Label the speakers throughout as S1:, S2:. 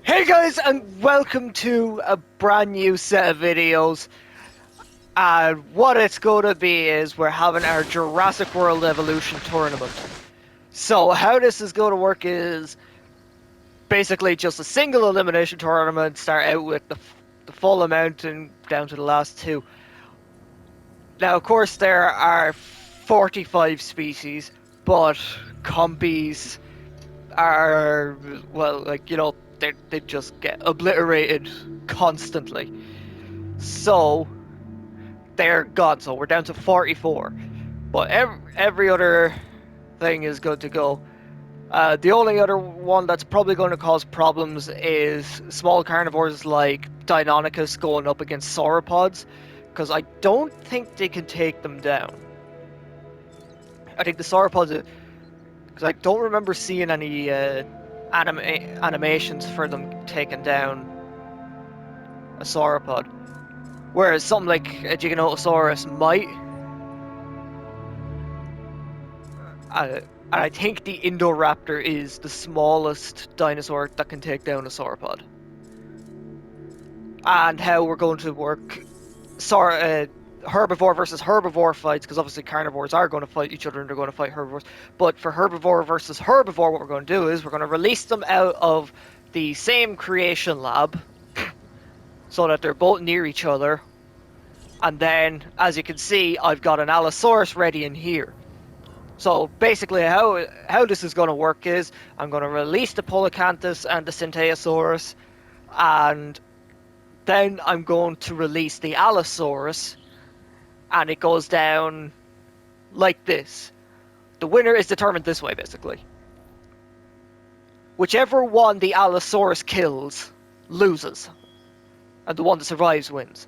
S1: Hey guys, and welcome to a brand new set of videos. And what it's going to be is we're having our Jurassic World Evolution Tournament. So how this is going to work is basically just a single elimination tournament. Start out with the full amount and down to the last two. Now, of course, there are 45 species, but compies are, well, they just get obliterated constantly. So they're gone. So we're down to 44. But every other thing is good to go. The only other one that's probably going to cause problems is small carnivores like Deinonychus going up against sauropods, because I don't think they can take them down. I think the sauropods, because I don't remember seeing any animations for them taking down a sauropod. Whereas something like a Giganotosaurus might. And I think the Indoraptor is the smallest dinosaur that can take down a sauropod. And how we're going to work herbivore versus herbivore fights, because obviously carnivores are going to fight each other and they're going to fight herbivores. But for herbivore versus herbivore, what we're going to do is we're going to release them out of the same creation lab so that they're both near each other. And then, as you can see, I've got an Allosaurus ready in here. So basically how this is going to work is I'm going to release the Polacanthus and the Syntheosaurus, and then I'm going to release the Allosaurus, and it goes down like this. The winner is determined this way, basically. Whichever one the Allosaurus kills loses, and the one that survives wins.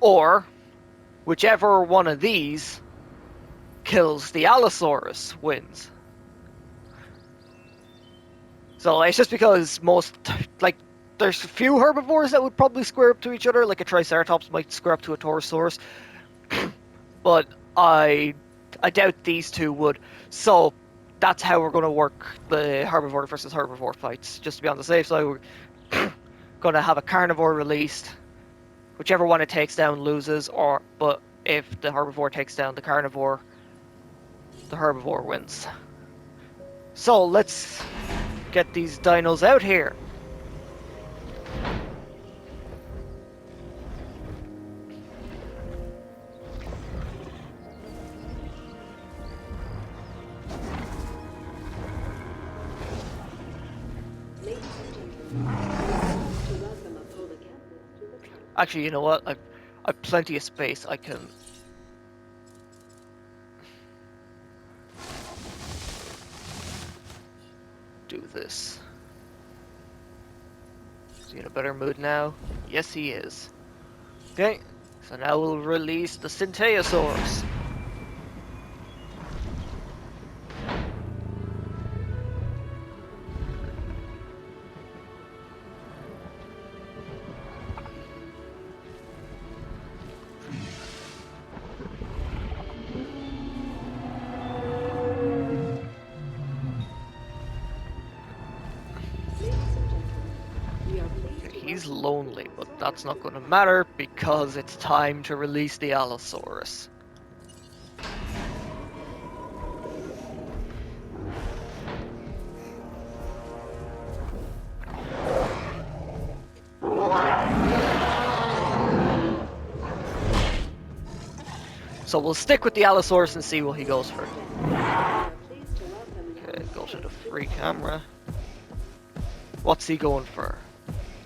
S1: Or whichever one of these kills the Allosaurus wins. So it's just because there's a few herbivores that would probably square up to each other, like a Triceratops might square up to a Torosaurus, but I doubt these two would. So that's how we're going to work the herbivore versus herbivore fights. Just to be on the safe side, we're going to have a carnivore released. Whichever one it takes down loses, but if the herbivore takes down the carnivore, the herbivore wins. So let's get these dinos out here. Actually, you know what? I've plenty of space. I can do this. Is he in a better mood now? Yes, he is. Okay, so now we'll release the Syntheosaurus. He's lonely, but that's not going to matter because it's time to release the Allosaurus. So we'll stick with the Allosaurus and see what he goes for. Okay, go to the free camera. What's he going for?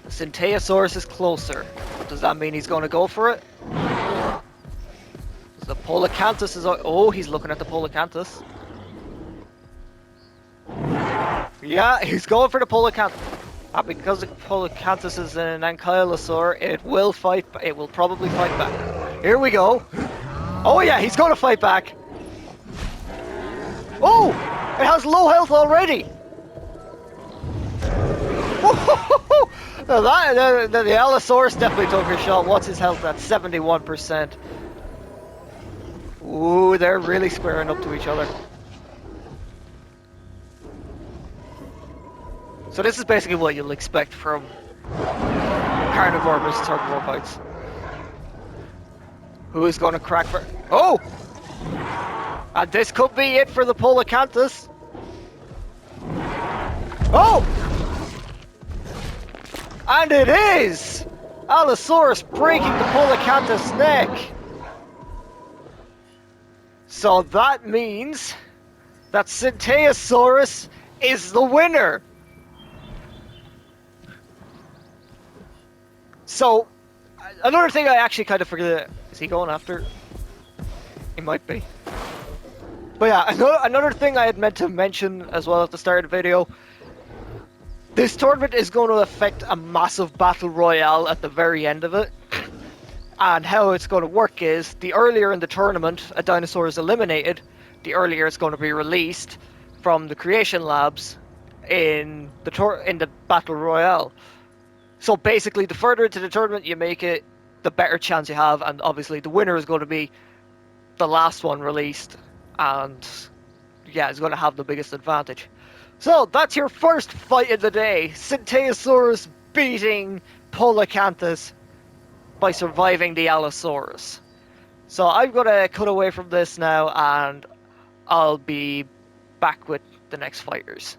S1: The Syntheosaurus is closer. Does that mean he's going to go for it? The Polacanthus is... Oh, he's looking at the Polacanthus. Yeah, he's going for the Polacanthus. Because the Polacanthus is an ankylosaur, it will fight. It will probably fight back. Here we go. Oh yeah, he's going to fight back. Oh, it has low health already. The Allosaurus definitely took a shot. What's his health at? 71%. Ooh, they're really squaring up to each other. So this is basically what you'll expect from carnivore versus herbivore fights. Who is going to crack for... Oh! And this could be it for the Polacanthus. Oh! And it is! Allosaurus breaking the Polacanthus' neck. So that means that Syntheosaurus is the winner. So, another thing I actually kind of forget, is he going after? He might be. But yeah, another thing I had meant to mention as well at the start of the video, this tournament is going to affect a massive battle royale at the very end of it. And how it's going to work is, the earlier in the tournament a dinosaur is eliminated, the earlier it's going to be released from the creation labs in the battle royale. So basically, the further into the tournament you make it, the better chance you have, and obviously the winner is going to be the last one released, and yeah, it's going to have the biggest advantage. So that's your first fight of the day, Syntheosaurus beating Polacanthus by surviving the Allosaurus. So I'm going to cut away from this now, and I'll be back with the next fighters.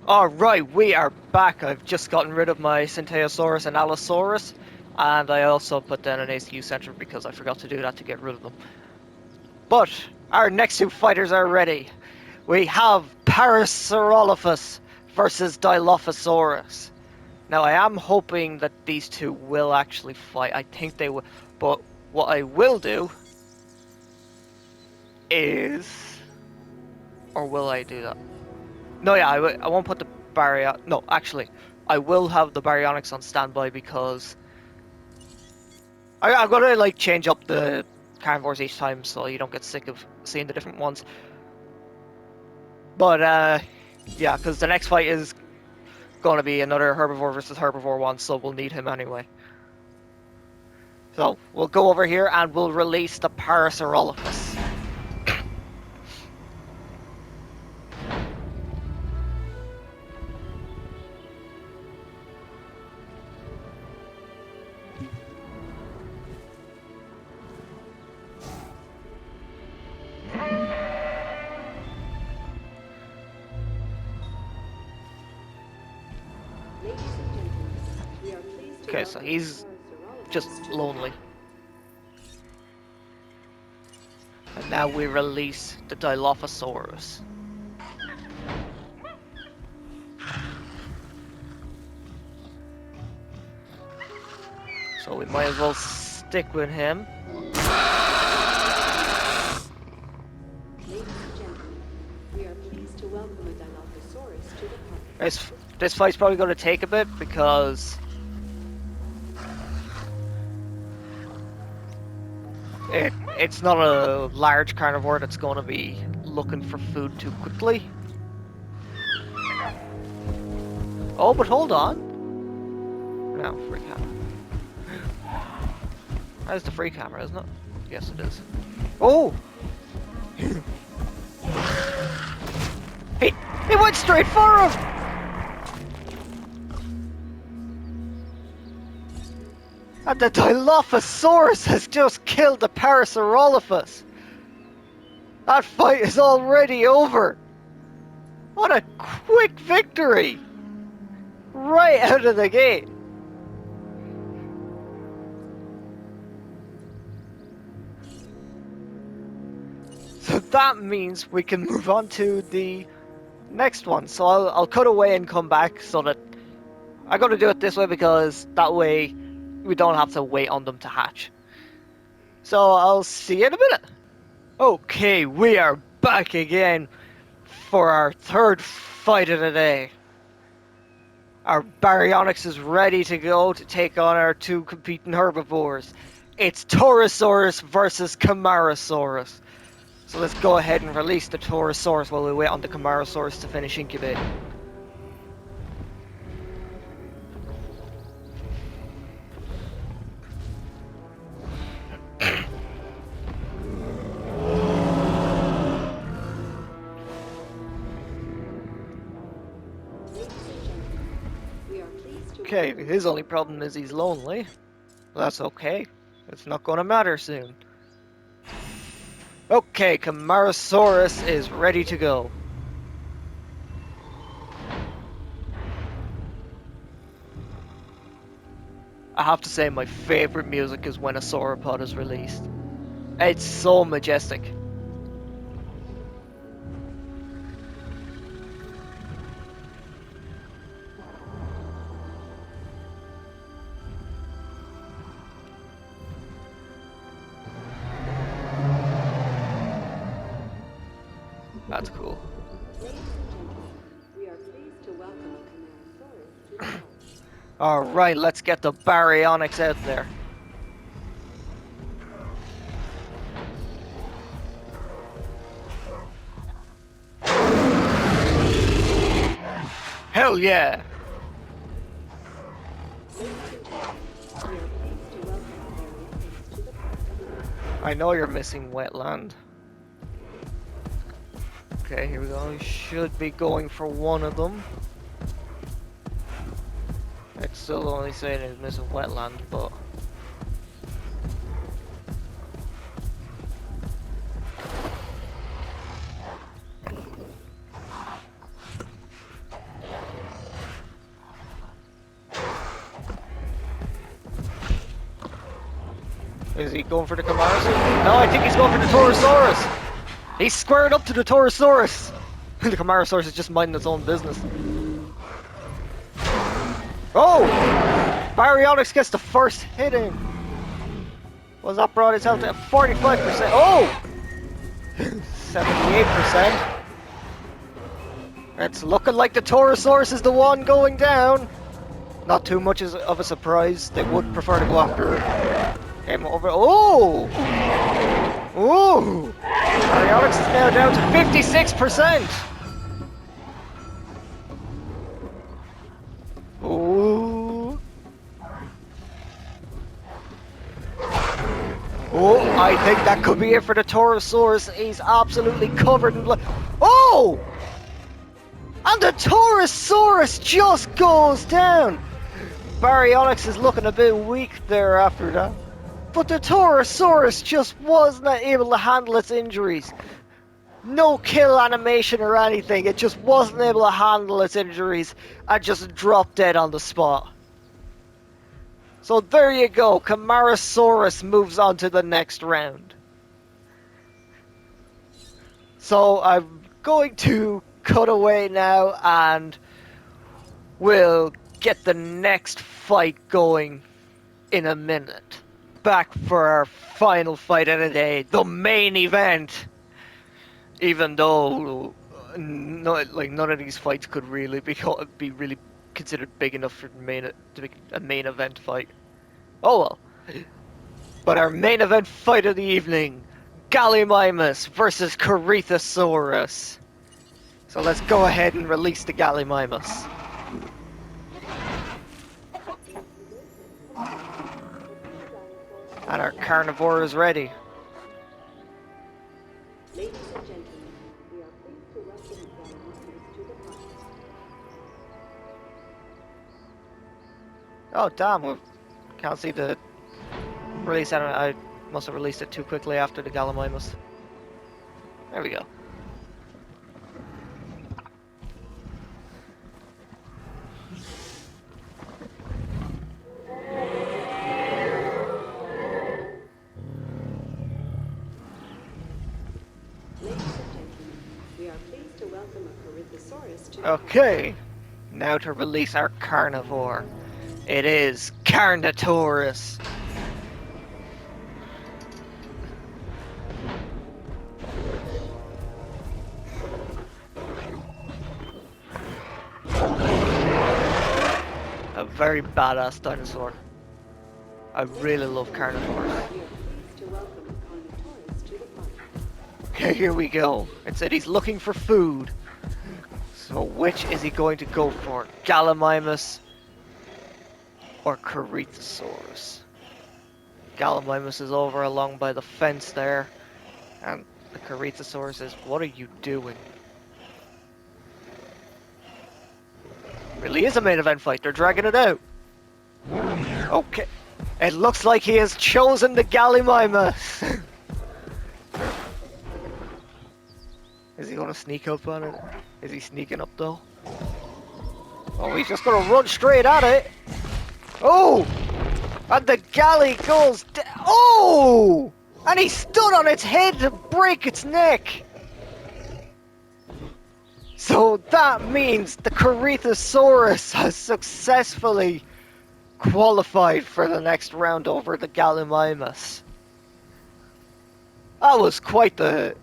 S1: Alright, we are back. I've just gotten rid of my Syntheosaurus and Allosaurus, and I also put down an ACU center because I forgot to do that to get rid of them. But our next two fighters are ready. We have Parasaurolophus versus Dilophosaurus. Now, I am hoping that these two will actually fight. I think they will. But what I will do is... Or will I do that? No, yeah, I won't put the baryonyx... No, actually, I will have the baryonyx on standby because... I'm gonna, like, change up the carnivores each time so you don't get sick of seeing the different ones. But, yeah, because the next fight is going to be another herbivore versus herbivore one, so we'll need him anyway. So, we'll go over here and we'll release the Parasaurolophus. Okay, so he's just lonely. And now we release the Dilophosaurus. So we might as well stick with him.
S2: Ladies and gentlemen, we are pleased to welcome a Dilophosaurus to the park.
S1: This fight's probably going to take a bit because it's not a large carnivore that's going to be looking for food too quickly. Oh, but hold on. No, free camera. That's the free camera, isn't it? Yes, it is. Oh! He went straight for him! And the Dilophosaurus has just killed the Parasaurolophus! That fight is already over! What a quick victory! Right out of the gate! So that means we can move on to the next one. So I'll cut away and come back so that... I'm going to do it this way because that way we don't have to wait on them to hatch. So I'll see you in a minute. Okay, we are back again for our third fight of the day. Our baryonyx is ready to go to take on our two competing herbivores. It's Torosaurus versus Camarasaurus. So let's go ahead and release the Torosaurus while we wait on the Camarasaurus to finish incubating. Okay, his only problem is he's lonely. That's okay. It's not gonna matter soon. Okay, Camarasaurus is ready to go. I have to say my favorite music is when a sauropod is released. It's so majestic. That's cool.
S2: Ladies and gentlemen, we are pleased to welcome a Camarasaurus to the park.
S1: Alright, let's get the baryonyx out there. Hell yeah!
S2: Ladies and gentlemen, we are pleased to welcome a Baryonyx to the park.
S1: I know you're missing wetland. Okay, here we go. We should be going for one of them. It's still only saying it's missing wetland, but... Is he going for the Camarasaurus? No, I think he's going for the Torosaurus! He's squared up to the Torosaurus! The Camarasaurus is just minding its own business. Oh! Baryonyx gets the first hit in. Was that brought his health to 45%? Oh! 78%. It's looking like the Torosaurus is the one going down. Not too much of a surprise. They would prefer to go after him over. Oh! Ooh! Baryonyx is now down to 56%. Ooh! Oh, I think that could be it for the Torosaurus. He's absolutely covered in blood. Oh! And the Torosaurus just goes down. Baryonyx is looking a bit weak there after that. But the Torosaurus just wasn't able to handle its injuries. No kill animation or anything. It just wasn't able to handle its injuries and just dropped dead on the spot. So there you go. Camarasaurus moves on to the next round. So I'm going to cut away now and we'll get the next fight going in a minute. Back for our final fight of the day, the main event. Even though none of these fights could really be really considered big enough for to be a main event fight. Oh well. But our main event fight of the evening, Gallimimus versus Corythosaurus. So let's go ahead and release the Gallimimus. And our carnivore is ready.
S2: Ladies and gentlemen, we are pleased to welcome a Baryonyx to the park.
S1: Oh damn, we can't see the release. I must have released it too quickly after the Gallimimus. There we go. Okay, now to release our carnivore. It is Carnotaurus. A very badass dinosaur. I really love carnivores. Okay, here we go. It said he's looking for food. So which is he going to go for? Gallimimus or Corythosaurus? Gallimimus is over along by the fence there. And the Corythosaurus is, what are you doing? Really is a main event fight. They're dragging it out. Okay. It looks like he has chosen the Gallimimus. Is he gonna sneak up on it? Is he sneaking up though? Oh, he's just gonna run straight at it. Oh! And the galley goes oh! And he stood on its head to break its neck. So that means the Corythosaurus has successfully qualified for the next round over the Gallimimus. That was quite the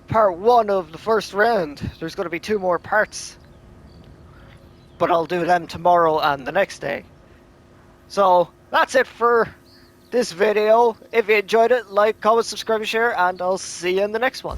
S1: part one of the first round. There's going to be 2 more parts, but I'll do them tomorrow and the next day. So that's it for this video. If you enjoyed it, like, comment, subscribe, and share, and I'll see you in the next one.